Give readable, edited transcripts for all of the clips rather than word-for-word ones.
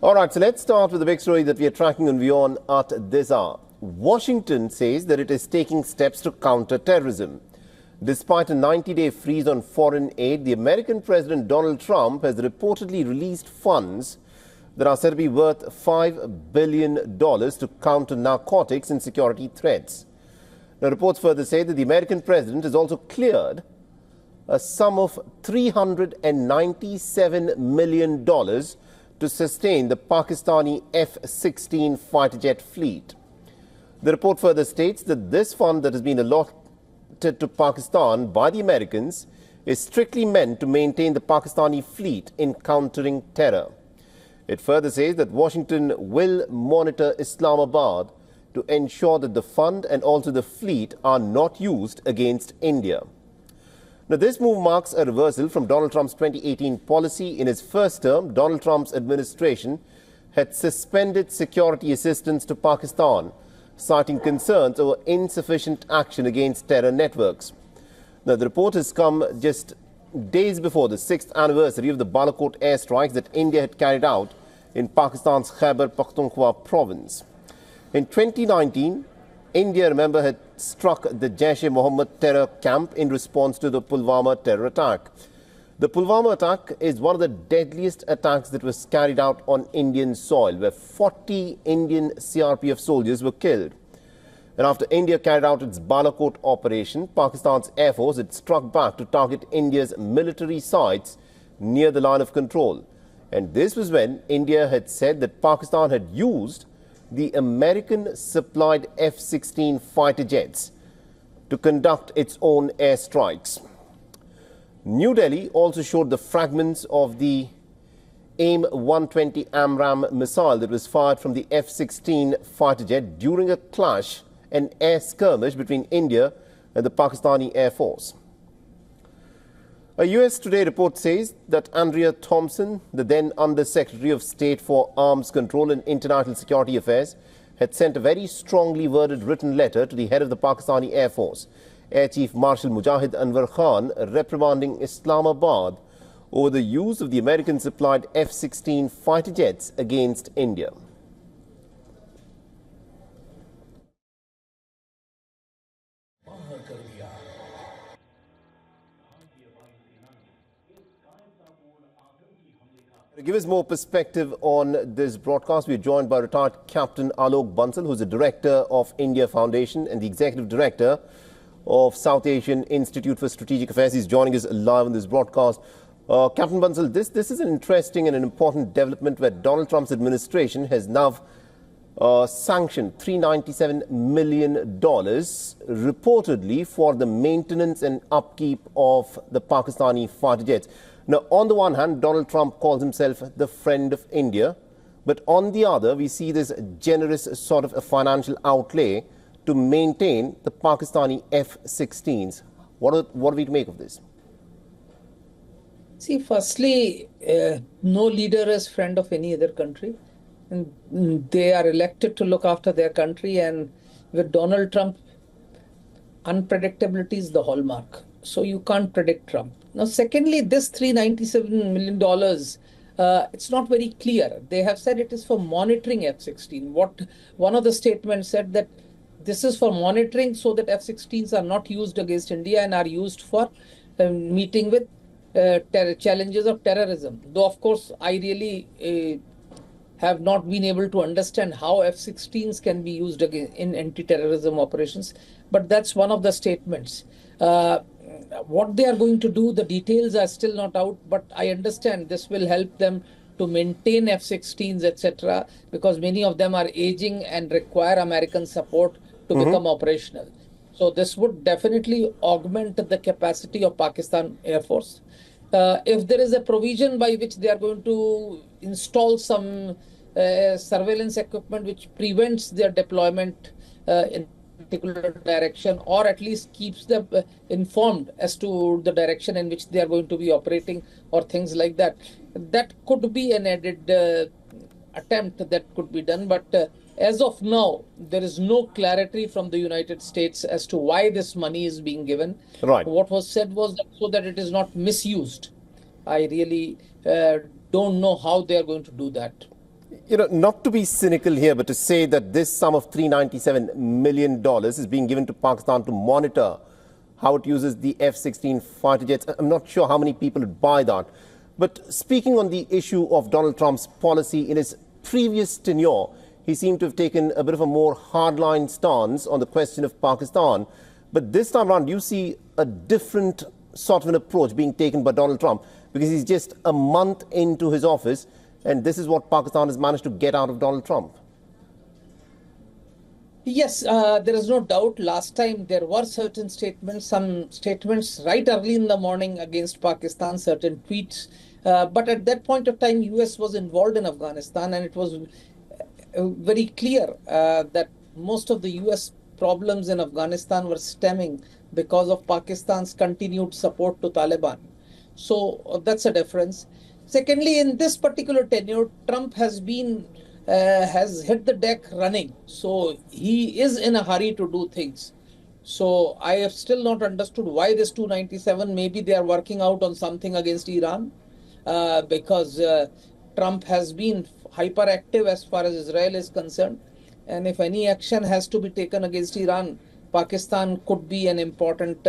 All right, so let's start with the big story that we are tracking on WION at this hour. Washington says that it is taking steps to counter terrorism. Despite a 90-day freeze on foreign aid, the American President Donald Trump has reportedly released funds that are said to be worth $5 billion to counter narcotics and security threats. Now, reports further say that the American president has also cleared a sum of $397 million to sustain the Pakistani F-16 fighter jet fleet. The report further states that this fund that has been allotted to Pakistan by the Americans is strictly meant to maintain the Pakistani fleet in countering terror. It further says that Washington will monitor Islamabad to ensure that the fund and also the fleet are not used against India. Now, this move marks a reversal from Donald Trump's 2018 policy. In his first term, Donald Trump's administration had suspended security assistance to Pakistan, citing concerns over insufficient action against terror networks. Now, the report has come just days before the 6th anniversary of the Balakot airstrikes that India had carried out in Pakistan's Khyber Pakhtunkhwa province. In 2019, India, remember, had struck the Jaish-e-Mohammed terror camp in response to the Pulwama terror attack. The Pulwama attack is one of the deadliest attacks that was carried out on Indian soil, where 40 Indian CRPF soldiers were killed. And after India carried out its Balakot operation, Pakistan's Air Force had struck back to target India's military sites near the line of control. And this was when India had said that Pakistan had used the American-supplied F-16 fighter jets to conduct its own airstrikes. New Delhi also showed the fragments of the AIM-120 AMRAAM missile that was fired from the F-16 fighter jet during a clash, an air skirmish between India and the Pakistani Air Force. A US Today report says that Andrea Thompson, the then Under-Secretary of State for Arms Control and International Security Affairs, had sent a very strongly worded written letter to the head of the Pakistani Air Force, Air Chief Marshal Mujahid Anwar Khan, reprimanding Islamabad over the use of the American-supplied F-16 fighter jets against India. To give us more perspective on this broadcast, we are joined by retired Captain Alok Bansal, who is the Director of India Foundation and the Executive Director of South Asian Institute for Strategic Affairs. He's joining us live on this broadcast. Captain Bansal, this is an interesting and an important development where Donald Trump's administration has now sanctioned $397 million reportedly for the maintenance and upkeep of the Pakistani fighter jets. Now, on the one hand, Donald Trump calls himself the friend of India, but on the other, we see this generous sort of a financial outlay to maintain the Pakistani F-16s. What are we to make of this? See, firstly, no leader is friend of any other country. And they are elected to look after their country, and with Donald Trump, unpredictability is the hallmark. So you can't predict Trump. Now, secondly, this $397 million, it's not very clear. They have said it is for monitoring F-16. One of the statements said that this is for monitoring so that F-16s are not used against India and are used for meeting with challenges of terrorism. Though, of course, I really have not been able to understand how F-16s can be used in anti-terrorism operations. But that's one of the statements. What they are going to do, the details are still not out, but I understand this will help them to maintain F-16s, etc., because many of them are aging and require American support to become operational. So this would definitely augment the capacity of Pakistan Air Force. If there is a provision by which they are going to install some surveillance equipment which prevents their deployment in particular direction, or at least keeps them informed as to the direction in which they are going to be operating, or things like that, that could be an added attempt that could be done. But as of now, there is no clarity from the United States as to why this money is being given. Right. What was said was that so that it is not misused. I really don't know how they are going to do that. Not to be cynical here, but to say that this sum of $397 million is being given to Pakistan to monitor how it uses the F-16 fighter jets. I'm not sure how many people would buy that. But speaking on the issue of Donald Trump's policy in his previous tenure, he seemed to have taken a bit of a more hardline stance on the question of Pakistan. But this time around, you see a different sort of an approach being taken by Donald Trump, because he's just a month into his office, and this is what Pakistan has managed to get out of Donald Trump. Yes, there is no doubt. Last time there were certain statements, some statements right early in the morning against Pakistan, certain tweets. But at that point of time, US was involved in Afghanistan, and it was very clear that most of the US problems in Afghanistan were stemming because of Pakistan's continued support to Taliban. So that's a difference. Secondly, in this particular tenure, Trump has hit the deck running. So he is in a hurry to do things. So I have still not understood why this 297. Maybe they are working out on something against Iran, because Trump has been hyperactive as far as Israel is concerned. And if any action has to be taken against Iran, Pakistan could be an important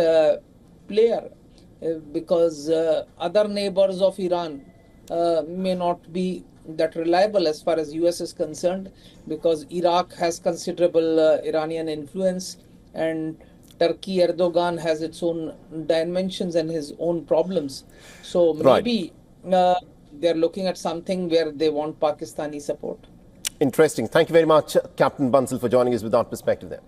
player, because other neighbors of Iran may not be that reliable as far as US is concerned, because Iraq has considerable Iranian influence, and Turkey, Erdogan has its own dimensions and his own problems. So maybe they're looking at something where they want Pakistani support. Interesting. Thank you very much, Captain Bansal, for joining us with that perspective there.